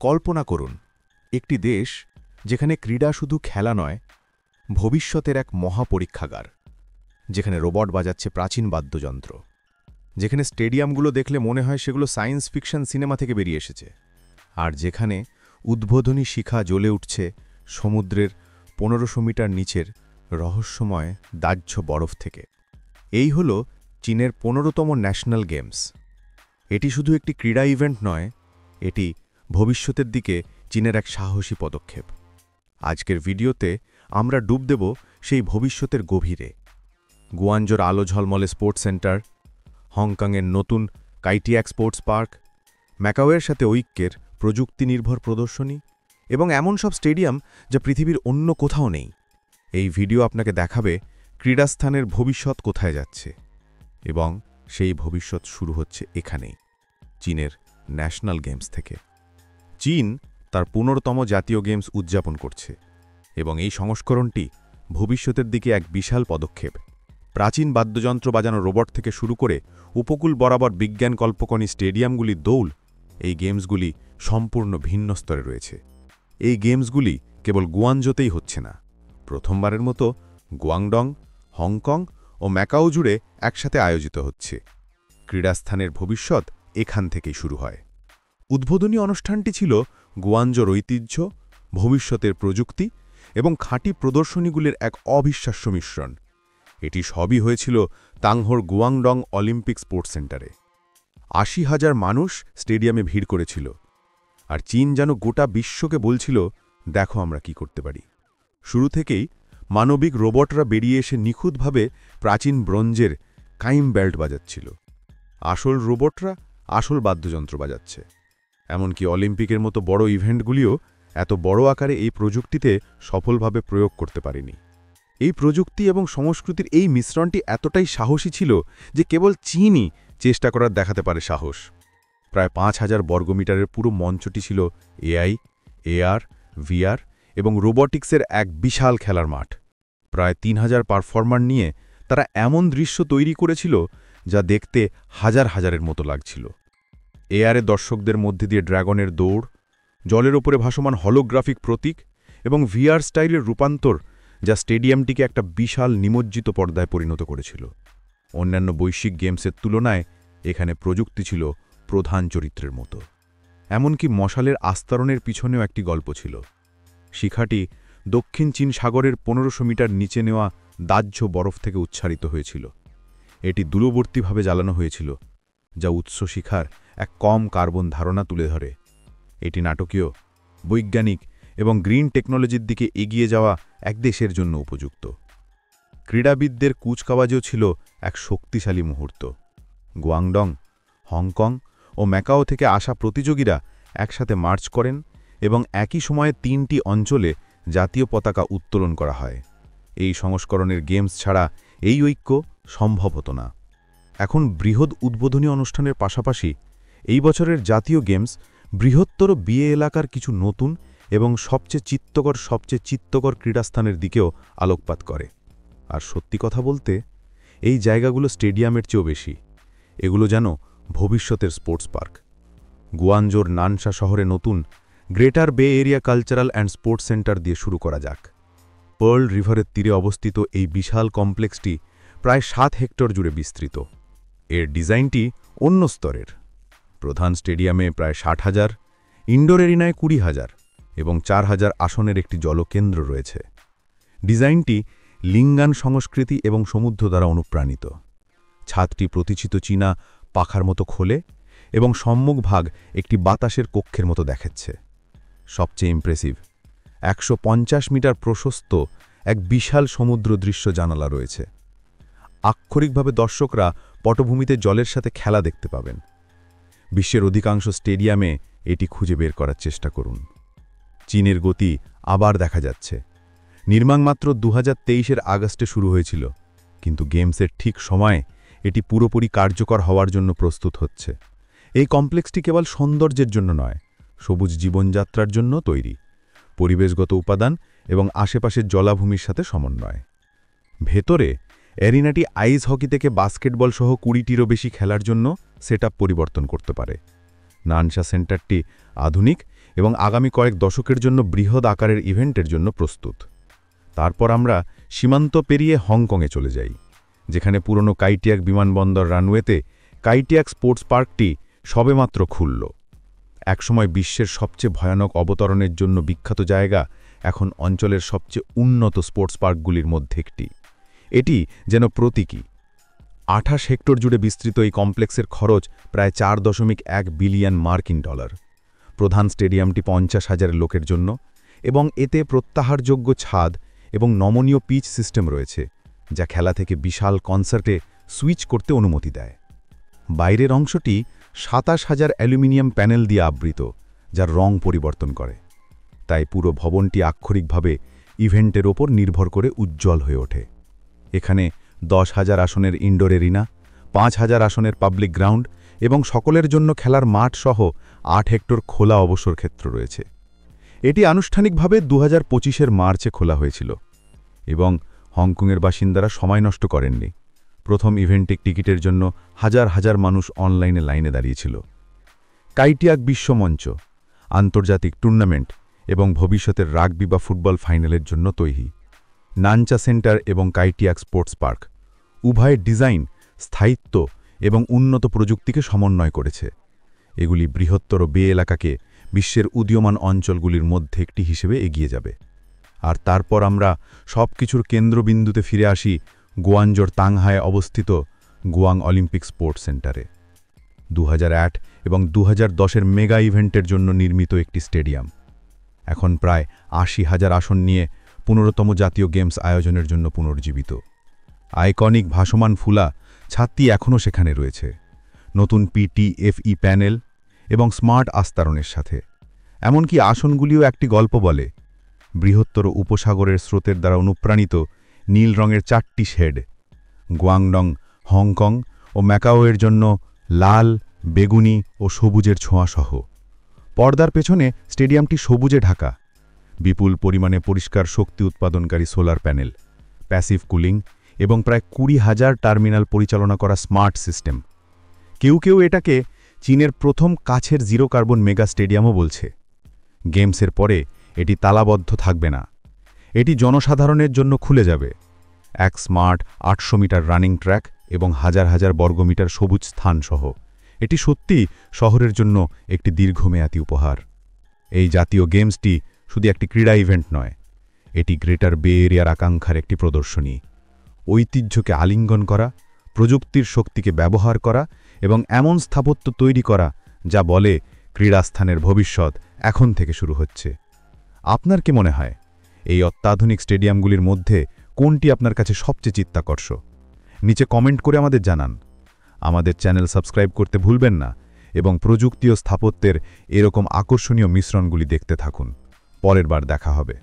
কল্পনা করুন একটি দেশ যেখানে ক্রীড়া শুধু খেলা নয়, ভবিষ্যতের এক মহাপরীক্ষাগার, যেখানে রোবট বাজাচ্ছে প্রাচীন বাদ্যযন্ত্র, যেখানে স্টেডিয়ামগুলো দেখলে মনে হয় সেগুলো সায়েন্স ফিকশন সিনেমা থেকে বেরিয়ে এসেছে, আর যেখানে উদ্বোধনী শিখা জ্বলে উঠছে সমুদ্রের 1500 মিটার নিচের রহস্যময় দাহ্য বরফ থেকে। এই হল চীনের 15তম ন্যাশনাল গেমস। এটি শুধু একটি ক্রীড়া ইভেন্ট নয়, এটি ভবিষ্যতের দিকে চীনের এক সাহসী পদক্ষেপ। আজকের ভিডিওতে আমরা ডুব দেব সেই ভবিষ্যতের গভীরে। গুয়ানজোর আলো ঝলমলে স্পোর্টস সেন্টার, হংকংয়ের নতুন কাইটিয়াক স্পোর্টস পার্ক, ম্যাকাওয়ের সাথে ঐক্যের প্রযুক্তি নির্ভর প্রদর্শনী এবং এমন সব স্টেডিয়াম যা পৃথিবীর অন্য কোথাও নেই। এই ভিডিও আপনাকে দেখাবে ক্রীড়াস্থানের ভবিষ্যৎ কোথায় যাচ্ছে, এবং সেই ভবিষ্যৎ শুরু হচ্ছে এখানেই, চীনের ন্যাশনাল গেমস থেকে। চীন তার 15তম জাতীয় গেমস উদযাপন করছে, এবং এই সংস্করণটি ভবিষ্যতের দিকে এক বিশাল পদক্ষেপ। প্রাচীন বাদ্যযন্ত্র বাজানো রোবট থেকে শুরু করে উপকূল বরাবর বিজ্ঞান কল্পকনী স্টেডিয়ামগুলির দৌল, এই গেমসগুলি সম্পূর্ণ ভিন্ন স্তরে রয়েছে। এই গেমসগুলি কেবল গুয়ানজোতেই হচ্ছে না, প্রথমবারের মতো গুয়াংডং, হংকং ও ম্যাকাও জুড়ে একসাথে আয়োজিত হচ্ছে। ক্রীড়াস্থানের ভবিষ্যৎ এখান থেকেই শুরু হয়। উদ্বোধনী অনুষ্ঠানটি ছিল গুয়ানজোর ঐতিহ্য, ভবিষ্যতের প্রযুক্তি এবং খাঁটি প্রদর্শনীগুলির এক অবিশ্বাস্য মিশ্রণ। এটি সবই হয়েছিল তাংহোর গুয়াংডং অলিম্পিক স্পোর্টস সেন্টারে। ৮০,০০০ মানুষ স্টেডিয়ামে ভিড় করেছিল, আর চীন যেন গোটা বিশ্বকে বলছিল, দেখো আমরা কি করতে পারি। শুরু থেকেই মানবিক রোবটরা বেরিয়ে এসে নিখুঁতভাবে প্রাচীন ব্রোঞ্জের কাইম বেল্ট বাজাচ্ছিল। আসল রোবটরা আসল বাদ্যযন্ত্র বাজাচ্ছে। এমনকি অলিম্পিকের মতো বড় ইভেন্টগুলিও এত বড় আকারে এই প্রযুক্তিতে সফলভাবে প্রয়োগ করতে পারেনি। এই প্রযুক্তি এবং সংস্কৃতির এই মিশ্রণটি এতটাই সাহসী ছিল যে কেবল চীনই চেষ্টা করার দেখাতে পারে সাহস। প্রায় ৫,০০০ বর্গমিটারের পুরো মঞ্চটি ছিল এআই, এআর, ভিআর এবং রোবটিক্সের এক বিশাল খেলার মাঠ। প্রায় ৩,০০০ পারফর্মার নিয়ে তারা এমন দৃশ্য তৈরি করেছিল যা দেখতে হাজার হাজারের মতো লাগছিল। এআরে দর্শকদের মধ্যে দিয়ে ড্রাগনের দৌড়, জলের ওপরে ভাসমান হলোগ্রাফিক প্রতীক এবং ভিআর স্টাইলের রূপান্তর, যা স্টেডিয়ামটিকে একটা বিশাল নিমজ্জিত পর্দায় পরিণত করেছিল। অন্যান্য বৈশ্বিক গেমসের তুলনায় এখানে প্রযুক্তি ছিল প্রধান চরিত্রের মতো। এমনকি মশালের আস্তরণের পিছনেও একটি গল্প ছিল। শিখাটি দক্ষিণ চীন সাগরের ১৫০০ মিটার নিচে নেওয়া দাহ্য বরফ থেকে উচ্ছারিত হয়েছিল। এটি দূরবর্তীভাবে জ্বালানো হয়েছিল, যা উৎস শিখার এক কম কার্বন ধারণা তুলে ধরে। এটি নাটকীয়, বৈজ্ঞানিক এবং গ্রিন টেকনোলজির দিকে এগিয়ে যাওয়া এক দেশের জন্য উপযুক্ত। ক্রীড়াবিদদের কুচকাওয়াজও ছিল এক শক্তিশালী মুহূর্ত। গুয়াংডং, হংকং ও ম্যাকাও থেকে আসা প্রতিযোগীরা একসাথে মার্চ করেন এবং একই সময়ে ৩টি অঞ্চলে জাতীয় পতাকা উত্তোলন করা হয়। এই সংস্করণের গেমস ছাড়া এই ঐক্য সম্ভব হতো না। এখন বৃহৎ উদ্বোধনী অনুষ্ঠানের পাশাপাশি এই বছরের জাতীয় গেমস বৃহত্তর বিয়ে এলাকার কিছু নতুন এবং সবচেয়ে চিত্তকর ক্রীড়াস্থানের দিকেও আলোকপাত করে। আর সত্যি কথা বলতে, এই জায়গাগুলো স্টেডিয়ামের চেয়েও বেশি। এগুলো যেন ভবিষ্যতের স্পোর্টস পার্ক। গুয়ানজোর নানশা শহরে নতুন গ্রেটার বে area cultural and sports centre দিয়ে শুরু করা যাক। পার্ল রিভারের তীরে অবস্থিত এই বিশাল কমপ্লেক্সটি প্রায় ৭ হেক্টর জুড়ে বিস্তৃত। এর ডিজাইনটি অন্য স্তরের। প্রধান স্টেডিয়ামে প্রায় ৬০,০০০, ইনডোর এরিনায় ২০,০০০ এবং ৪,০০০ আসনের একটি জলকেন্দ্র রয়েছে। ডিজাইনটি লিঙ্গান সংস্কৃতি এবং সমুদ্র দ্বারা অনুপ্রাণিত। ছাদটি প্রতিচিত চীনা পাখার মতো খোলে এবং সম্মুখভাগ একটি বাতাসের কক্ষের মতো দেখাচ্ছে। সবচেয়ে ইমপ্রেসিভ, ১৫০ মিটার প্রশস্ত এক বিশাল সমুদ্র দৃশ্য জানালা রয়েছে। আক্ষরিকভাবে দর্শকরা পটভূমিতে জলের সাথে খেলা দেখতে পাবেন। বিশ্বের অধিকাংশ স্টেডিয়ামে এটি খুঁজে বের করার চেষ্টা করুন। চীনের গতি আবার দেখা যাচ্ছে। নির্মাণ মাত্র ২০২৩-এর আগস্টে শুরু হয়েছিল, কিন্তু গেমসের ঠিক সময়ে এটি পুরোপুরি কার্যকর হওয়ার জন্য প্রস্তুত হচ্ছে। এই কমপ্লেক্সটি কেবল সৌন্দর্যের জন্য নয়, সবুজ জীবনযাত্রার জন্য তৈরি। পরিবেশগত উপাদান এবং আশেপাশের জলাভূমির সাথে সমন্বয়। ভেতরে এরিনাটি আইস হকি থেকে বাস্কেটবল সহ ২০টিরও বেশি খেলার জন্য সেটআপ পরিবর্তন করতে পারে। নানশা সেন্টারটি আধুনিক এবং আগামী কয়েক দশকের জন্য বৃহৎ আকারের ইভেন্টের জন্য প্রস্তুত। তারপর আমরা সীমান্ত পেরিয়ে হংকংয়ে চলে যাই, যেখানে পুরনো কাইটিয়াক বিমানবন্দর রানওয়েতে কাইটিয়াক স্পোর্টস পার্কটি সবেমাত্র খুলল। একসময় বিশ্বের সবচেয়ে ভয়ানক অবতরণের জন্য বিখ্যাত জায়গা এখন অঞ্চলের সবচেয়ে উন্নত স্পোর্টস পার্কগুলির মধ্যে একটি। এটি যেন প্রতীকী। 28 হেক্টর জুড়ে বিস্তৃত এই কমপ্লেক্সের খরচ প্রায় $4.1 বিলিয়ন। প্রধান স্টেডিয়ামটি 50,000 লোকের জন্য এবং এতে প্রত্যাহারযোগ্য ছাদ এবং নমনীয় পিচ সিস্টেম রয়েছে, যা খেলা থেকে বিশাল কনসার্টে সুইচ করতে অনুমতি দেয়। বাইরের অংশটি 27,000 অ্যালুমিনিয়াম প্যানেল দিয়ে আবৃত, যার রং পরিবর্তন করে। তাই পুরো ভবনটি আক্ষরিকভাবে ইভেন্টের ওপর নির্ভর করে উজ্জ্বল হয়ে ওঠে। এখানে 10,000 আসনের ইনডোর এরিনা, 5,000 আসনের পাবলিক গ্রাউন্ড এবং সকলের জন্য খেলার মাঠ সহ 8 হেক্টর খোলা অবসর ক্ষেত্র রয়েছে। এটি আনুষ্ঠানিকভাবে 2025-এর মার্চে খোলা হয়েছিল এবং হংকংয়ের বাসিন্দারা সময় নষ্ট করেননি। প্রথম ইভেন্টে টিকিটের জন্য হাজার হাজার মানুষ অনলাইনে লাইনে দাঁড়িয়েছিল। কাইটিয়াক বিশ্বমঞ্চ, আন্তর্জাতিক টুর্নামেন্ট এবং ভবিষ্যতের রাগবি বা ফুটবল ফাইনালের জন্য তৈরি। নানচা সেন্টার এবং কাইটিয়াক স্পোর্টস পার্ক উভয়ের ডিজাইন, স্থায়িত্ব এবং উন্নত প্রযুক্তিকে সমন্বয় করেছে। এগুলি বৃহত্তর বে এলাকাকে বিশ্বের উদীয়মান অঞ্চলগুলির মধ্যে একটি হিসেবে এগিয়ে যাবে। আর তারপর আমরা সবকিছুর কেন্দ্রবিন্দুতে ফিরে আসি গুয়াঞ্জোর তাংহায় অবস্থিত গুয়াং অলিম্পিক স্পোর্টস সেন্টারে। 2008 এবং 2010-এর মেগা ইভেন্টের জন্য নির্মিত একটি স্টেডিয়াম এখন প্রায় 80,000 আসন নিয়ে 15তম জাতীয় গেমস আয়োজনের জন্য পুনর্জীবিত। আইকনিক ভাসমান ফুলা ছাত্রী এখনও সেখানে রয়েছে, নতুন পিটিএফই প্যানেল এবং স্মার্ট আস্তারণের সাথে। এমনকি আসনগুলিও একটি গল্প বলে। বৃহত্তর উপসাগরের স্রোতের দ্বারা অনুপ্রাণিত নীল রঙের 4টি শেড, গুয়াংডং, হংকং ও ম্যাকাওয়ের জন্য লাল, বেগুনি ও সবুজের ছোঁয়াসহ। পর্দার পেছনে স্টেডিয়ামটি সবুজে ঢাকা। বিপুল পরিমাণে পরিষ্কার শক্তি উৎপাদনকারী সোলার প্যানেল, প্যাসিভ কুলিং এবং প্রায় 20,000 টার্মিনাল পরিচালনা করা স্মার্ট সিস্টেম। কেউ কেউ এটাকে চীনের প্রথম কাছের জিরো কার্বন মেগা স্টেডিয়ামও বলছে। গেমসের পরে এটি তালাবদ্ধ থাকবে না, এটি জনসাধারণের জন্য খুলে যাবে। এক স্মার্ট 800 মিটার রানিং ট্র্যাক এবং হাজার হাজার বর্গমিটার সবুজ স্থান সহ এটি সত্যি শহরের জন্য একটি দীর্ঘমেয়াদী উপহার। এই জাতীয় গেমসটি শুধু একটি ক্রীড়া ইভেন্ট নয়, এটি গ্রেটার বে এরিয়ার আকাঙ্ক্ষার একটি প্রদর্শনী। ঐতিহ্যকে আলিঙ্গন করা, প্রযুক্তির শক্তিকে ব্যবহার করা এবং এমন স্থাপত্য তৈরি করা যা বলে ক্রীড়াস্থানের ভবিষ্যৎ এখন থেকে শুরু হচ্ছে। আপনার কি মনে হয় এই অত্যাধুনিক স্টেডিয়ামগুলির মধ্যে কোনটি আপনার কাছে সবচেয়ে চিত্তাকর্ষ? নিচে কমেন্ট করে আমাদের জানান। আমাদের চ্যানেল সাবস্ক্রাইব করতে ভুলবেন না এবং প্রযুক্তি ও স্থাপত্যের এরকম আকর্ষণীয় মিশ্রণগুলি দেখতে থাকুন। পরের বার দেখা হবে।